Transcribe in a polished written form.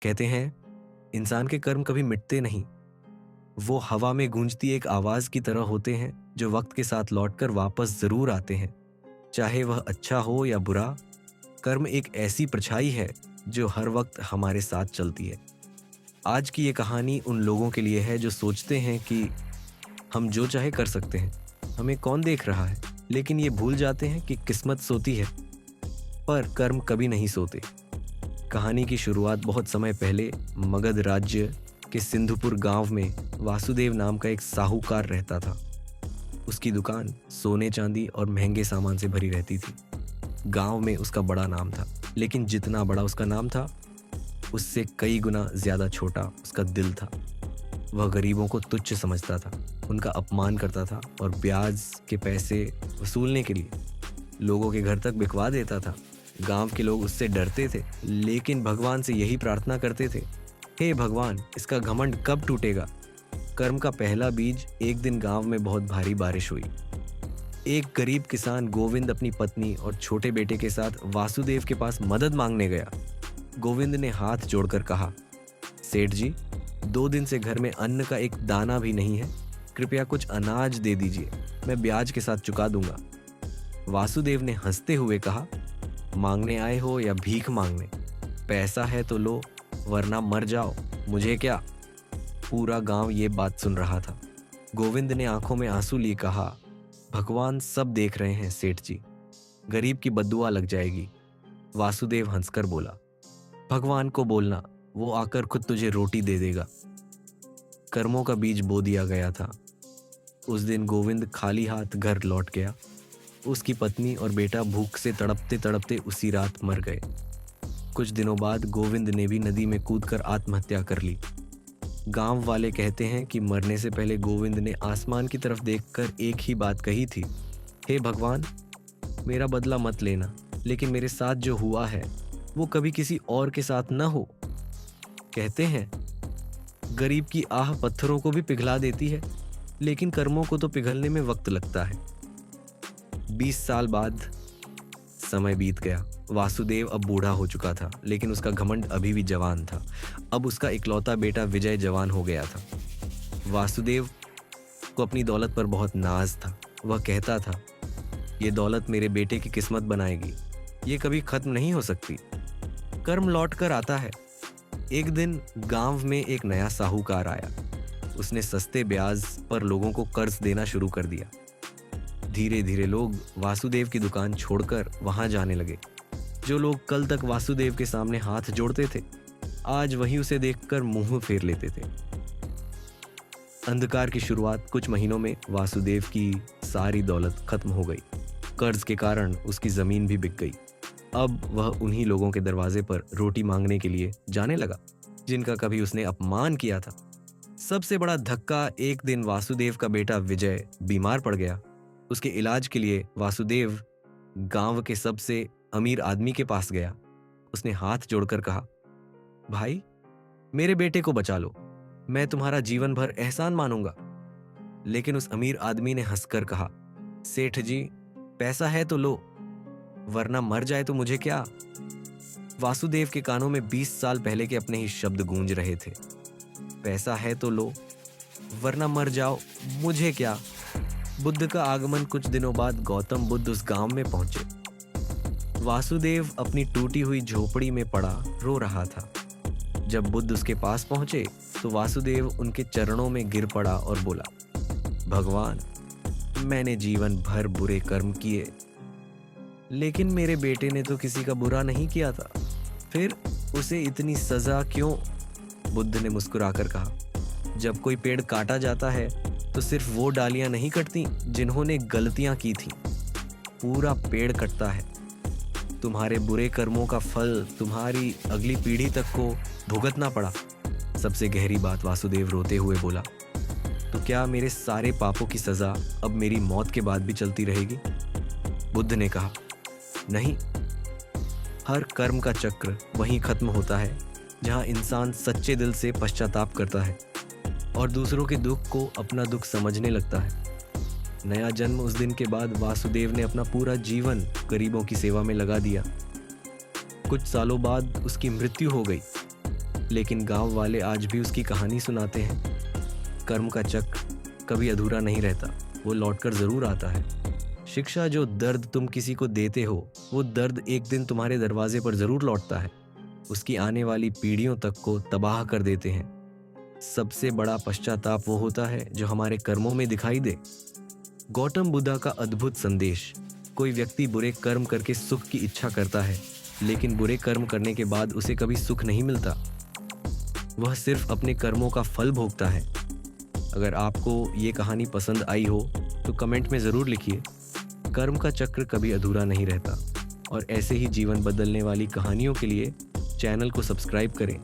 कहते हैं इंसान के कर्म कभी मिटते नहीं। वो हवा में गूंजती एक आवाज की तरह होते हैं जो वक्त के साथ लौटकर वापस जरूर आते हैं। चाहे वह अच्छा हो या बुरा, कर्म एक ऐसी परछाई है जो हर वक्त हमारे साथ चलती है। आज की ये कहानी उन लोगों के लिए है जो सोचते हैं कि हम जो चाहे कर सकते हैं, हमें कौन देख रहा है, लेकिन ये भूल जाते हैं कि किस्मत सोती है पर कर्म कभी नहीं सोते। कहानी की शुरुआत बहुत समय पहले मगध राज्य के सिंधुपुर गांव में वासुदेव नाम का एक साहूकार रहता था। उसकी दुकान सोने चांदी और महंगे सामान से भरी रहती थी। गांव में उसका बड़ा नाम था, लेकिन जितना बड़ा उसका नाम था उससे कई गुना ज्यादा छोटा उसका दिल था। वह गरीबों को तुच्छ समझता था, उनका अपमान करता था और ब्याज के पैसे वसूलने के लिए लोगों के घर तक बिकवा देता था। गांव के लोग उससे डरते थे, लेकिन भगवान से यही प्रार्थना करते थे, हे भगवान, इसका घमंड कब टूटेगा। कर्म का पहला बीज एक दिन गांव में बहुत भारी बारिश हुई। एक गरीब किसान गोविंद अपनी पत्नी और छोटे बेटे के साथ वासुदेव के पास मदद मांगने गया। गोविंद ने हाथ जोड़कर कहा, सेठ जी, 2 दिन से घर में अन्न का एक दाना भी नहीं है, कृपया कुछ अनाज दे दीजिए, मैं ब्याज के साथ चुका दूंगा। वासुदेव ने हंसते हुए कहा, मांगने आए हो या भीख मांगने? पैसा है तो लो, वरना मर जाओ, मुझे क्या। पूरा गांव ये बात सुन रहा था। गोविंद ने आंखों में आंसू लिए कहा, भगवान सब देख रहे हैं सेठ जी, गरीब की बद्दुआ लग जाएगी। वासुदेव हंसकर बोला, भगवान को बोलना, वो आकर खुद तुझे रोटी दे देगा। कर्मों का बीज बो दिया गया था। उस दिन गोविंद खाली हाथ घर लौट गया। उसकी पत्नी और बेटा भूख से तड़पते तड़पते उसी रात मर गए। कुछ दिनों बाद गोविंद ने भी नदी में कूदकर आत्महत्या कर ली। गांव वाले कहते हैं कि मरने से पहले गोविंद ने आसमान की तरफ देखकर एक ही बात कही थी, हे भगवान, मेरा बदला मत लेना, लेकिन मेरे साथ जो हुआ है वो कभी किसी और के साथ न हो। कहते हैं गरीब की आह पत्थरों को भी पिघला देती है, लेकिन कर्मों को तो पिघलने में वक्त लगता है। 20 साल बाद समय बीत गया। वासुदेव अब बूढ़ा हो चुका था, लेकिन उसका घमंड अभी भी जवान था। अब उसका इकलौता बेटा विजय जवान हो गया था। वासुदेव को अपनी दौलत पर बहुत नाज था। वह कहता था, ये दौलत मेरे बेटे की किस्मत बनाएगी, ये कभी खत्म नहीं हो सकती। कर्म लौट कर आता है। एक दिन गांव में एक नया साहूकार आया। उसने सस्ते ब्याज पर लोगों को कर्ज देना शुरू कर दिया। धीरे धीरे लोग वासुदेव की दुकान छोड़कर वहां जाने लगे। जो लोग कल तक वासुदेव के सामने हाथ जोड़ते थे, आज वही उसे देखकर मुंह फेर लेते थे। अंधकार की शुरुआत कुछ महीनों में वासुदेव की सारी दौलत खत्म हो गई। कर्ज के कारण उसकी जमीन भी बिक गई। अब वह उन्हीं लोगों के दरवाजे पर रोटी मांगने के लिए जाने लगा जिनका कभी उसने अपमान किया था। सबसे बड़ा धक्का, एक दिन वासुदेव का बेटा विजय बीमार पड़ गया। उसके इलाज के लिए वासुदेव गांव के सबसे अमीर आदमी के पास गया। उसने हाथ जोड़कर कहा, भाई, मेरे बेटे को बचा लो, मैं तुम्हारा जीवन भर एहसान मानूंगा। लेकिन उस अमीर आदमी ने हंसकर कहा, सेठ जी, पैसा है तो लो, वरना मर जाए तो मुझे क्या। वासुदेव के कानों में 20 साल पहले के अपने ही शब्द गूंज रहे थे, पैसा है तो लो, वरना मर जाओ, मुझे क्या। बुद्ध का आगमन कुछ दिनों बाद गौतम बुद्ध उस गांव में पहुंचे। वासुदेव अपनी टूटी हुई झोपड़ी में पड़ा रो रहा था। जब बुद्ध उसके पास पहुंचे तो वासुदेव उनके चरणों में गिर पड़ा और बोला, भगवान, मैंने जीवन भर बुरे कर्म किए, लेकिन मेरे बेटे ने तो किसी का बुरा नहीं किया था, फिर उसे इतनी सजा क्यों। बुद्ध ने मुस्कुराकर कहा, जब कोई पेड़ काटा जाता है तो सिर्फ वो डालियां नहीं कटती जिन्होंने गलतियां की थी, पूरा पेड़ कटता है। तुम्हारे बुरे कर्मों का फल तुम्हारी अगली पीढ़ी तक को भुगतना पड़ा। सबसे गहरी बात, वासुदेव रोते हुए बोला, तो क्या मेरे सारे पापों की सजा अब मेरी मौत के बाद भी चलती रहेगी? बुद्ध ने कहा, नहीं, हर कर्म का चक्र वहीं खत्म होता है जहां इंसान सच्चे दिल से पश्चाताप करता है और दूसरों के दुख को अपना दुख समझने लगता है। नया जन्म उस दिन के बाद वासुदेव ने अपना पूरा जीवन गरीबों की सेवा में लगा दिया। कुछ सालों बाद उसकी मृत्यु हो गई, लेकिन गांव वाले आज भी उसकी कहानी सुनाते हैं। कर्म का चक्र कभी अधूरा नहीं रहता, वो लौटकर जरूर आता है। शिक्षा जो दर्द तुम किसी को देते हो, वो दर्द एक दिन तुम्हारे दरवाजे पर जरूर लौटता है, उसकी आने वाली पीढ़ियों तक को तबाह कर देते हैं। सबसे बड़ा पश्चाताप वो होता है जो हमारे कर्मों में दिखाई दे। गौतम बुद्धा का अद्भुत संदेश। कोई व्यक्ति बुरे कर्म करके सुख की इच्छा करता है, लेकिन बुरे कर्म करने के बाद उसे कभी सुख नहीं मिलता, वह सिर्फ अपने कर्मों का फल भोगता है। अगर आपको ये कहानी पसंद आई हो तो कमेंट में ज़रूर लिखिए। कर्म का चक्र कभी अधूरा नहीं रहता, और ऐसे ही जीवन बदलने वाली कहानियों के लिए चैनल को सब्सक्राइब करें